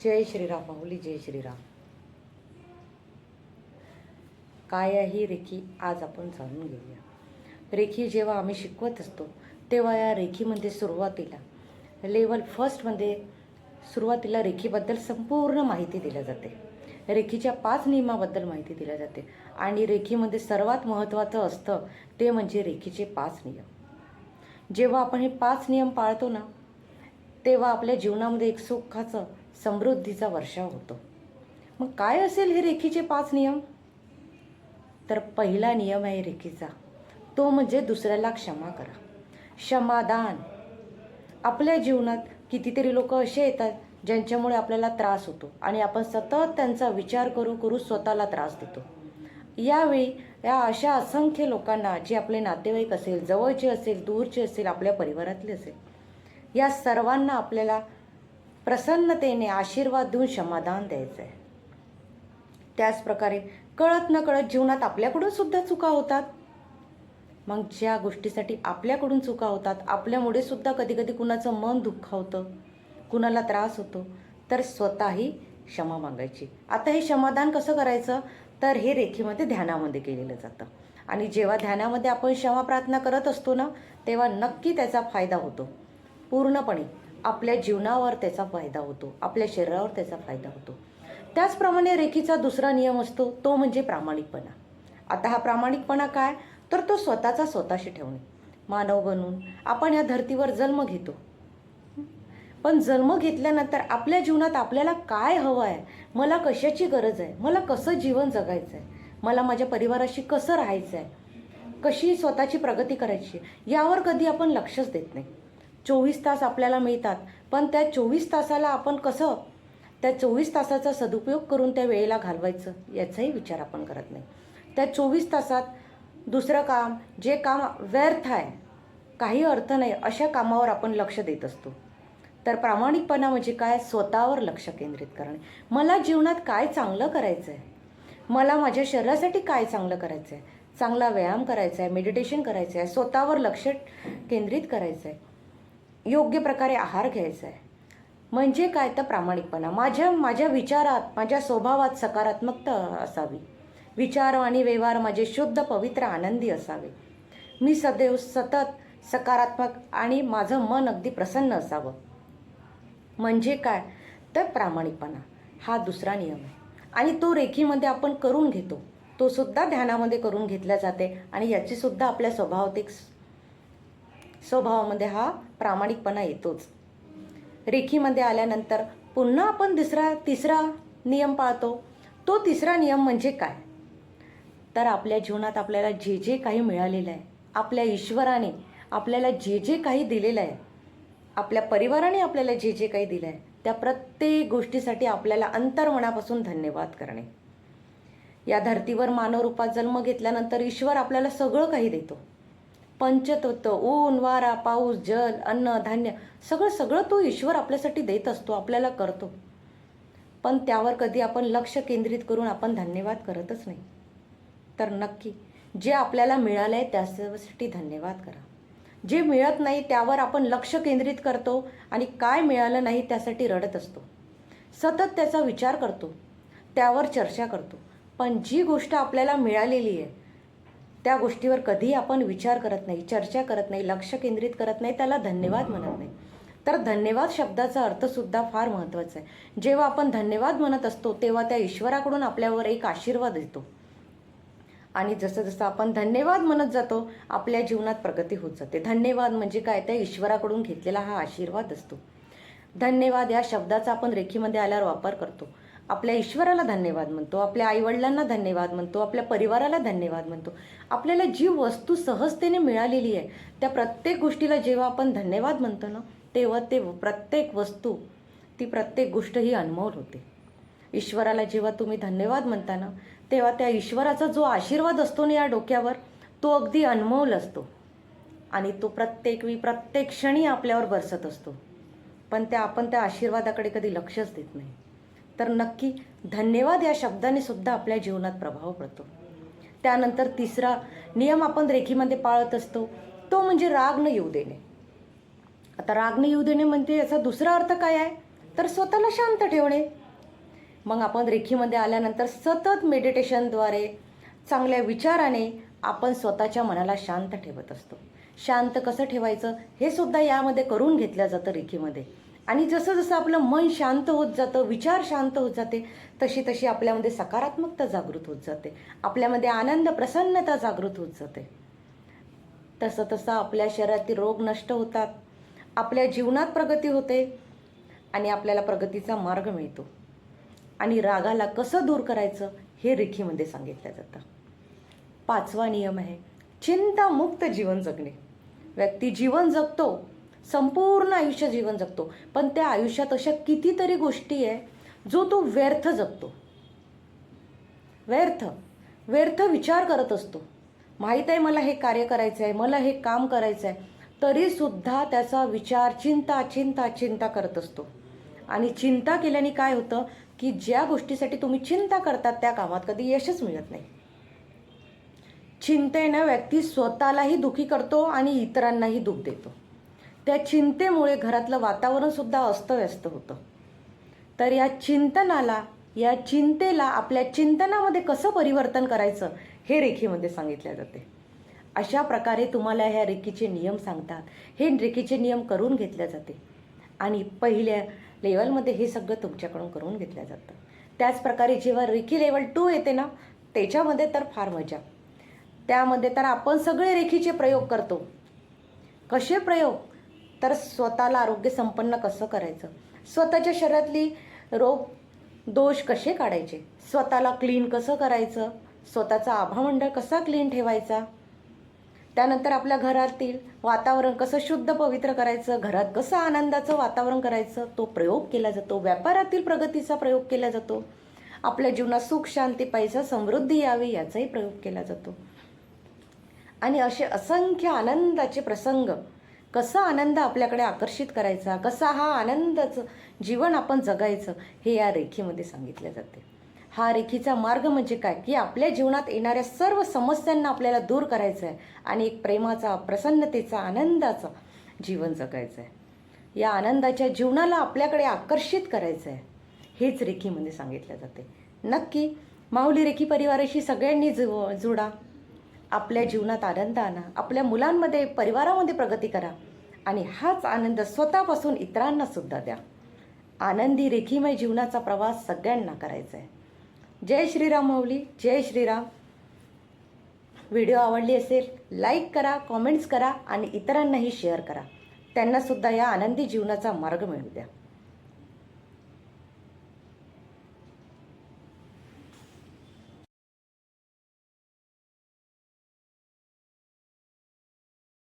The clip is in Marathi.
जय श्रीराम माऊली, जय श्रीराम. काय आहे रेखी, आज आपण जाणून घेऊया. रेखी जेव्हा आम्ही शिकवत असतो तेव्हा या रेखीमध्ये सुरुवातीला लेवल फर्स्टमध्ये सुरुवातीला रेखीबद्दल संपूर्ण माहिती दिली जाते. रेखीच्या 5 नियमाबद्दल माहिती दिली जाते आणि रेखीमध्ये सर्वात महत्त्वाचं असतं ते म्हणजे रेखीचे 5 नियम. जेव्हा आपण हे 5 नियम पाळतो ना, तेव्हा आपल्या जीवनामध्ये एक सुखाचं समृद्धीचा वर्षाव होतो. मग काय असेल हे रेखीचे 5 नियम? तर पहिला नियम आहे रेखीचा, तो म्हणजे दुसऱ्याला क्षमा करा. क्षमादान. आपल्या जीवनात कितीतरी लोक असे येतात ज्यांच्यामुळे आपल्याला त्रास होतो आणि आपण सतत त्यांचा विचार करू करू स्वतःला त्रास देतो. यावेळी या अशा असंख्य लोकांना, जे आपले नातेवाईक असेल, जवळचे असेल, दूरचे असेल, आपल्या परिवारातले असेल, या सर्वांना आपल्याला प्रसन्नतेने आशीर्वाद देऊन क्षमादान द्यायचं आहे. त्याचप्रकारे कळत न कळत जीवनात आपल्याकडून सुद्धा चुका होतात. मग ज्या गोष्टीसाठी आपल्याकडून चुका होतात, आपल्यामुळे सुद्धा कधी कधी कुणाचं मन दुःखावतं, कुणाला त्रास होतो, तर स्वतःही क्षमा मागायची. आता हे क्षमादान कसं करायचं? तर हे रेखीमध्ये ध्यानामध्ये केलेलं जातं. आणि जेव्हा ध्यानामध्ये आपण क्षमा प्रार्थना करत असतो ना, तेव्हा नक्की त्याचा फायदा होतो. पूर्णपणे आपल्या जीवनावर त्याचा फायदा होतो, आपल्या शरीरावर त्याचा फायदा होतो. त्याचप्रमाणे रेखीचा दुसरा नियम असतो तो म्हणजे प्रामाणिकपणा. आता हा प्रामाणिकपणा काय? तर तो स्वतःचा स्वतःशी ठेवणे. मानव बनून आपण या धर्तीवर जन्म घेतो, पण जन्म घेतल्यानंतर आपल्या जीवनात आपल्याला काय हवं आहे, मला कशाची गरज आहे, मला कसं जीवन जगायचं आहे, मला माझ्या परिवाराशी कसं राहायचं आहे, कशी स्वतःची प्रगती करायची, यावर कधी आपण लक्षच देत नाही. 24 तास आपल्याला मिळतात, पण त्या 24 तासाला आपण कसं त्या 24 तासाचा सदुपयोग करून त्या वेळेला घालवायचं, याचाही विचार आपण करत नाही. त्या 24 तासात दुसरं काम, जे काम व्यर्थ आहे, काही अर्थ नाही, अशा कामावर आपण लक्ष देत असतो. तर प्रामाणिकपणा म्हणजे काय? स्वतःवर लक्ष केंद्रित करणे. मला जीवनात काय चांगलं करायचं आहे, मला माझ्या शरीरासाठी काय चांगलं करायचं आहे, चांगला व्यायाम करायचा आहे, मेडिटेशन करायचं आहे, स्वतःवर लक्ष केंद्रित करायचं आहे, योग्य प्रकारे आहार घ्यायचा आहे. म्हणजे काय? तर प्रामाणिकपणा. माझ्या विचारात, माझ्या स्वभावात सकारात्मकता असावी. विचार आणि व्यवहार माझे शुद्ध, पवित्र, आनंदी असावे. मी सदैव सतत सकारात्मक आणि माझं मन अगदी प्रसन्न असावं. म्हणजे काय? तर प्रामाणिकपणा हा दुसरा नियम आहे आणि तो रेखीमध्ये आपण करून घेतो. तो सुद्धा ध्यानामध्ये करून घेतला जाते आणि याची सुद्धा आपल्या स्वभावामध्ये हा प्रामाणिकपणा येतोच. रेखीमध्ये आल्यानंतर पुन्हा आपण तिसरा नियम पाळतो. तो तिसरा नियम म्हणजे काय? तर आपल्या जीवनात आपल्याला जे जे काही मिळालेलं आहे, आपल्या ईश्वराने आपल्याला जे जे काही दिलेलं आहे, आपल्या परिवाराने आपल्याला जे जे काही दिलं आहे, त्या प्रत्येक गोष्टीसाठी आपल्याला अंतर्मनापासून धन्यवाद करणे. या धर्तीवर मानव रूपात जन्म घेतल्यानंतर ईश्वर आपल्याला सगळं काही देतो. पंचतत्व, ऊन, वारा, पाऊस, जल, अन्न, धान्य, सगळं तो ईश्वर आपल्यासाठी देत असतो, आपल्याला करतो. पण त्यावर कधी आपण लक्ष केंद्रित करून आपण धन्यवाद करतच नाही. तर नक्की जे आपल्याला मिळालं आहे त्यासाठी धन्यवाद करा. जे मिळत नाही त्यावर आपण लक्ष केंद्रित करतो आणि काय मिळालं नाही त्यासाठी रडत असतो, सतत त्याचा विचार करतो, त्यावर चर्चा करतो. पण जी गोष्ट आपल्याला मिळालेली आहे त्या गोष्टीवर कधी आपण विचार करत नाही, चर्चा करत नाही, लक्ष केंद्रित करत नाही, त्याला धन्यवाद म्हणत नाही. तर धन्यवाद शब्दाचा अर्थसुद्धा फार महत्त्वाचा आहे. जेव्हा आपण धन्यवाद म्हणत असतो तेव्हा त्या ईश्वराकडून आपल्यावर एक आशीर्वाद येतो आणि जसं जसं आपण धन्यवाद म्हणत जातो आपल्या जीवनात प्रगती होत जाते. धन्यवाद म्हणजे काय? त्या ईश्वराकडून घेतलेला हा आशीर्वाद असतो. धन्यवाद या शब्दाचा आपण रेखीमध्ये आल्यावर वापर करतो. आपल्या ईश्वराला धन्यवाद म्हणतो, आपल्या आईवडिलांना धन्यवाद म्हणतो, आपल्या परिवाराला धन्यवाद म्हणतो. आपल्याला जी वस्तू सहजतेने मिळालेली आहे त्या प्रत्येक गोष्टीला जेव्हा आपण धन्यवाद म्हणतो ना, तेव्हा ते प्रत्येक वस्तू, ती प्रत्येक गोष्ट ही अनमोल होते. ईश्वराला जेव्हा तुम्ही धन्यवाद म्हणता ना, तेव्हा त्या ईश्वराचा जो आशीर्वाद असतो ना या डोक्यावर, तो अगदी अनमोल असतो आणि तो प्रत्येक क्षणी आपल्यावर बरसत असतो. पण आपण त्या आशीर्वादाकडे कधी लक्षच देत नाही. तर नक्की धन्यवाद या शब्दाने सुद्धा आपल्या जीवनात प्रभाव पडतो. त्यानंतर तिसरा नियम आपण रेखीमध्ये पाळत असतो तो म्हणजे राग न येऊ देणे. आता राग न येऊ देणे म्हणजे याचा दुसरा अर्थ काय आहे? तर स्वतःला शांत ठेवणे. मग आपण रेखीमध्ये आल्यानंतर सतत मेडिटेशनद्वारे चांगल्या विचाराने आपण स्वतःच्या मनाला शांत ठेवत असतो. शांत कसं ठेवायचं हे सुद्धा यामध्ये करून घेतलं जातं रेखीमध्ये. आणि जसं जसं आपलं मन शांत होत जातं, विचार शांत होत जाते, तशी तशी आपल्यामध्ये सकारात्मकता जागृत होत जाते, आपल्यामध्ये आनंद प्रसन्नता जागृत होत जाते. तसं तसं आपल्या शरीरातील रोग नष्ट होतात, आपल्या जीवनात प्रगती होते आणि आपल्याला प्रगतीचा मार्ग मिळतो. आणि रागाला कसं दूर करायचं हे रेखीमध्ये सांगितलं जातं. 5वा नियम आहे चिंतामुक्त जीवन जगणे. व्यक्ती जीवन जगतो, संपूर्ण आयुष्य जीवन जगतो, पण त्या आयुष्यात अशा कितीतरी गोष्टी आहे जो तो व्यर्थ जगतो. व्यर्थ विचार करत असतो. माहीत आहे मला हे कार्य करायचं आहे, मला हे काम करायचं आहे, तरीसुद्धा त्याचा विचार चिंता करत असतो. आणि चिंता केल्याने काय होतं की ज्या गोष्टीसाठी तुम्ही चिंता करतात त्या कामात कधी यशच मिळत नाही. चिंतेनं व्यक्ती स्वतःलाही दुखी करतो आणि इतरांनाही दुःख देतो. त्या चिंतेमुळे घरातलं वातावरण सुद्धा अस्तव्यस्त होतं. तर या चिंतेला आपल्या चिंतनामध्ये कसं परिवर्तन करायचं हे रेखीमध्ये सांगितले जाते. अशा प्रकारे तुम्हाला ह्या रेखीचे नियम सांगतात. हे रेखीचे नियम करून घेतले जाते आणि पहिल्या लेवलमध्ये हे सगळं तुमच्याकडून करून घेतलं जातं. त्याचप्रकारे जेव्हा रेखी लेवल 2 येते ना, त्याच्यामध्ये तर फार मजा. त्यामध्ये तर आपण सगळे रेखीचे प्रयोग करतो. कसे प्रयोग? तर स्वतःला आरोग्य संपन्न कसं करायचं, स्वतःच्या शरीरातली रोग दोष कसे काढायचे, स्वतःला क्लीन कसं करायचं, स्वतःचा आभामंडळ कसा क्लीन ठेवायचा, त्यानंतर आपल्या घरातील वातावरण कसं शुद्ध पवित्र करायचं, घरात कसं आनंदाचं वातावरण करायचं, तो प्रयोग केला जातो. व्यापारातील प्रगतीचा प्रयोग केला जातो. आपल्या जीवनात सुख शांती पैसा समृद्धी यावी याचाही प्रयोग केला जातो. आणि असे असंख्य आनंदाचे प्रसंग, कसा आनंद आपल्याकडे आकर्षित करायचा, कसा हा आनंदाचं जीवन आपण जगायचं हे या रेखीमध्ये सांगितले जाते. हा रेखीचा मार्ग म्हणजे काय की आपल्या जीवनात येणाऱ्या सर्व समस्यांना आपल्याला दूर करायचं आहे आणि एक प्रेमाचा, प्रसन्नतेचा, आनंदाचा जीवन जगायचं आहे. या आनंदाच्या जीवनाला आपल्याकडे आकर्षित करायचं आहे, हेच रेखीमध्ये सांगितले जाते. नक्की माऊली रेखी परिवाराशी सगळ्यांनी जुळा. आपल्या जीवनात आनंद आणा, आपल्या मुलांमध्ये, परिवारामध्ये प्रगती करा आणि हाच आनंद स्वतःपासून इतरांना सुद्धा द्या. आनंदी रेखीमय जीवनाचा प्रवास सगळ्यांना करायचा आहे. जय श्रीराम माऊली, जय श्रीराम. व्हिडिओ आवडली असेल लाईक करा, कॉमेंट्स करा आणि इतरांनाही शेअर करा. त्यांनासुद्धा या आनंदी जीवनाचा मार्ग मिळू द्या.